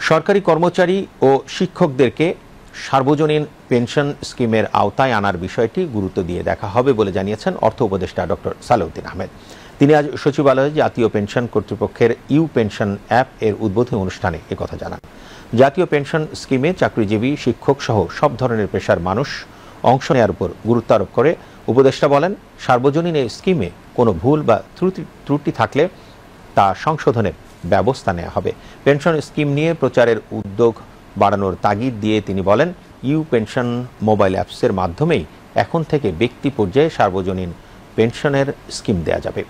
সরকারি কর্মচারী ও শিক্ষকদেরকে সার্বজনীন পেনশন স্কিমের আওতায় আনার বিষয়টি গুরুত্ব দিয়ে দেখা হবে বলে জানিয়েছেন অর্থ উপদেষ্টা ডক্টর সালেউদ্দিন আহমেদ। তিনি আজ সচিবালয়ে জাতীয় পেনশন কর্তৃপক্ষের ইউ পেনশন অ্যাপ এর উদ্বোধনী অনুষ্ঠানে একথা জানান। জাতীয় পেনশন স্কিমে চাকরিজীবী, শিক্ষক সহ সব ধরনের পেশার মানুষ অংশ নেওয়ার উপর গুরুত্ব আরোপ করে উপদেষ্টা বলেন, সার্বজনীন এই স্কিমে কোনো ভুল বা ত্রুটি থাকলে তা সংশোধনের ব্যবস্থা নেওয়া হবে। পেনশন স্কিম নিয়ে প্রচারের উদ্যোগ বাড়ানোর তাগিদ দিয়ে তিনি বলেন, ইউ পেনশন মোবাইল অ্যাপসের মাধ্যমেই এখন থেকে ব্যক্তি পর্যায়ে সার্বজনীন পেনশনের স্কিম দেয়া যাবে।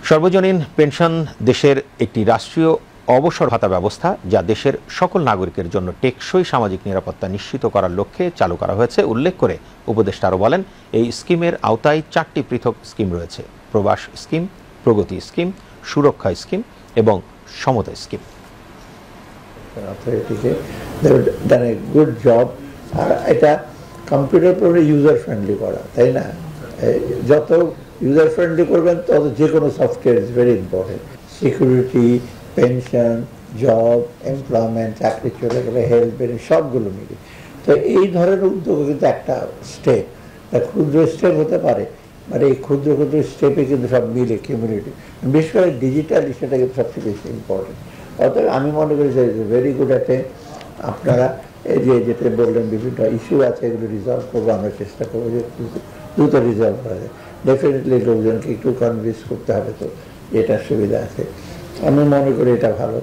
সার্বজনীন পেনশন দেশের একটি রাষ্ট্রীয় অবসর ভাতা ব্যবস্থা, যা দেশের সকল নাগরিকের জন্য টেকসই সামাজিক নিরাপত্তা নিশ্চিত করার লক্ষ্যে চালু করা হয়েছে। উল্লেখ করে উপদেষ্টা আরও বলেন, এই স্কিমের আওতায় 4টি পৃথক স্কিম রয়েছে: প্রবাস স্কিম, প্রগতি স্কিম, সুরক্ষা স্কিম এবং সমতা স্কিম। Good job. আর এটা কম্পিউটার প্রোগ্রাম ইউজার ফ্রেন্ডলি করা, তাই না? যত ইউজার ফ্রেন্ডলি করবেন তত যে কোনো software is very important. Security, pension, job, employment, চাকরি চলে গেলে হেলথ বেনিফিট সবগুলো মিলে। তো এই ধরনের উদ্যোগ কিন্তু একটা স্টেপ, ক্ষুদ্র স্টেপ হতে পারে, মানে এই ক্ষুদ্র ক্ষুদ্র স্টেপে কিন্তু সব মিলে কমিউনিটি, বিশেষ করে ডিজিটাল সেটা কিন্তু সবচেয়ে বেশি ইম্পর্টেন্ট। অতএব আমি মনে করি যে ভেরি গুড একটা আপনারা এই যে যেটা বললেন বিভিন্ন ইস্যু আছে এগুলো রিজলভ করবো, আমরা চেষ্টা করবো যে দ্রুত রিজলভ করা যায়। ডেফিনেটলি লোকজনকে একটু কনভিন্স করতে হবে তো এটার সুবিধা আছে। আমি মনে করি এটা ভালো।